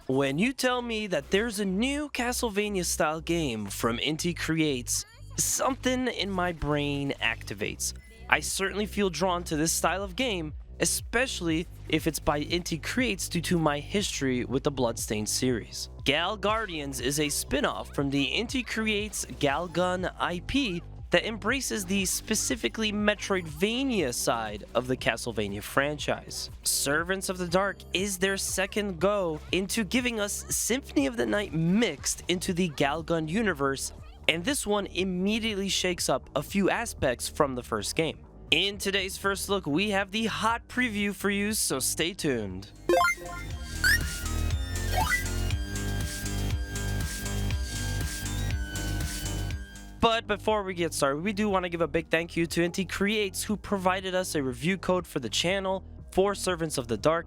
When you tell me that there's a new Castlevania style game from Inti Creates, something in my brain activates. I certainly feel drawn to this style of game, especially if it's by Inti Creates due to my history with the Bloodstained series. Gal Guardians is a spin-off from the Inti Creates Galgun IP that embraces the specifically Metroidvania side of the Castlevania franchise. Servants of the Dark is their second go into giving us Symphony of the Night mixed into the Galgun universe, and this one immediately shakes up a few aspects from the first game. In today's first look, we have the hot preview for you, so stay tuned. But before we get started, we do want to give a big thank you to Inti Creates, who provided us a review code for the channel for Servants of the Dark.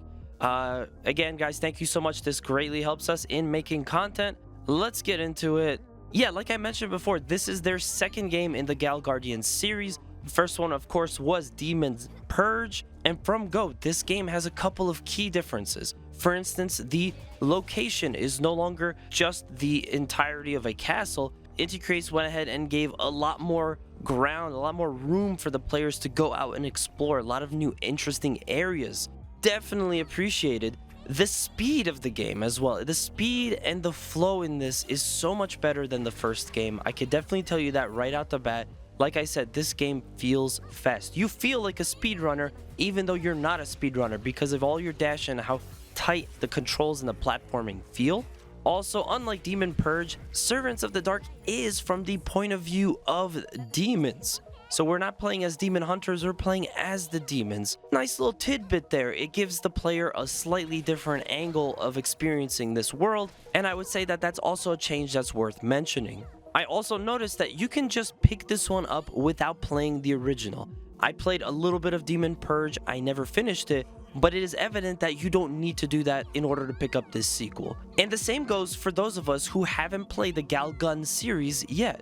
Again, guys, thank you so much. This greatly helps us in making content. Let's get into it. Yeah, like I mentioned before, this is their second game in the Gal Guardians series. The first one, of course, was Demon's Purge, and from go, this game has a couple of key differences. For instance, the location is no longer just the entirety of a castle. Inti Creates went ahead and gave a lot more ground, a lot more room for the players to go out and explore, a lot of new interesting areas. Definitely appreciated. The speed of the game as well. The speed and the flow in this is so much better than the first game. I could definitely tell you that right out the bat. Like I said, this game feels fast. You feel like a speedrunner even though you're not a speedrunner because of all your dash and how tight the controls and the platforming feel. Also, unlike Demon Purge, Servants of the Dark is from the point of view of demons. So we're not playing as demon hunters, we're playing as the demons. Nice little tidbit there. It gives the player a slightly different angle of experiencing this world, and I would say that that's also a change that's worth mentioning. I also noticed that you can just pick this one up without playing the original. I played a little bit of Demon Purge, I never finished it, but it is evident that you don't need to do that in order to pick up this sequel. And the same goes for those of us who haven't played the Galgun series yet.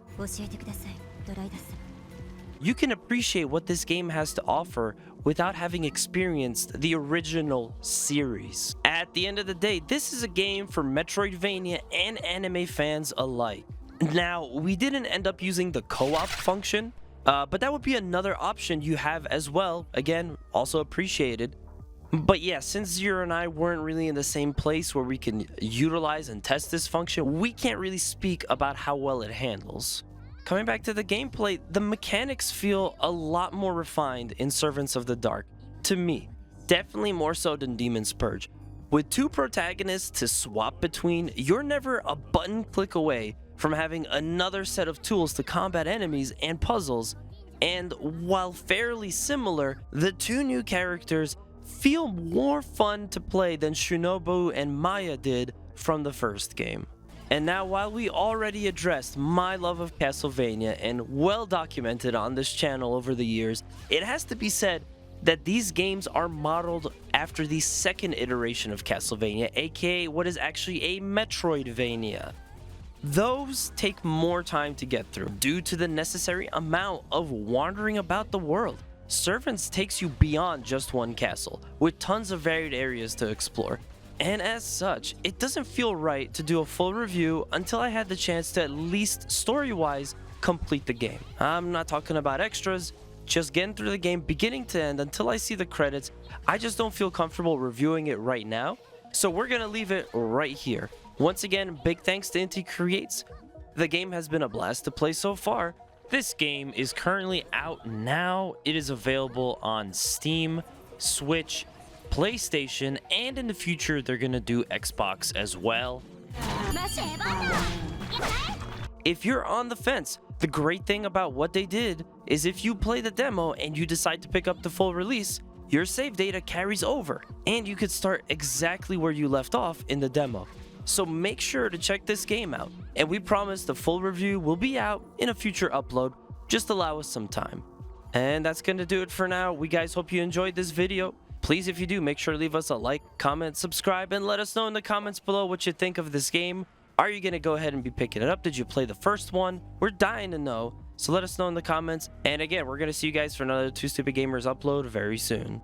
You can appreciate what this game has to offer without having experienced the original series. At the end of the day, this is a game for Metroidvania and anime fans alike. Now, we didn't end up using the co-op function, but that would be another option you have as well. Again, also appreciated. But yeah, since Zero and I weren't really in the same place where we can utilize and test this function, we can't really speak about how well it handles. Coming back to the gameplay, the mechanics feel a lot more refined in Servants of the Dark, to me. Definitely more so than Demon's Purge. With two protagonists to swap between, you're never a button click away from having another set of tools to combat enemies and puzzles. And while fairly similar, the two new characters feel more fun to play than Shinobu and Maya did from the first game. And now, while we already addressed my love of Castlevania and well documented on this channel over the years, it has to be said that these games are modeled after the second iteration of Castlevania, aka what is actually a Metroidvania. Those take more time to get through due to the necessary amount of wandering about the world. Servants takes you beyond just one castle, with tons of varied areas to explore. And as such, it doesn't feel right to do a full review until I had the chance to at least story-wise complete the game. I'm not talking about extras, just getting through the game beginning to end until I see the credits. I just don't feel comfortable reviewing it right now, so we're gonna leave it right here. Once again, big thanks to Inti Creates. The game has been a blast to play so far. This game is currently out now. It is available on Steam, Switch, PlayStation, and in the future they're gonna do Xbox as well. If you're on the fence, the great thing about what they did is if you play the demo and you decide to pick up the full release, your save data carries over and you could start exactly where you left off in the demo. So make sure to check this game out, and we promise the full review will be out in a future upload. Just allow us some time. And that's gonna do it for now. We guys hope you enjoyed this video. Please, if you do, make sure to leave us a like, comment, subscribe, and let us know in the comments below what you think of this game. Are you gonna go ahead and be picking it up? Did you play the first one? We're dying to know, so let us know in the comments. And again, we're gonna see you guys for another Two Stupid Gamers upload very soon.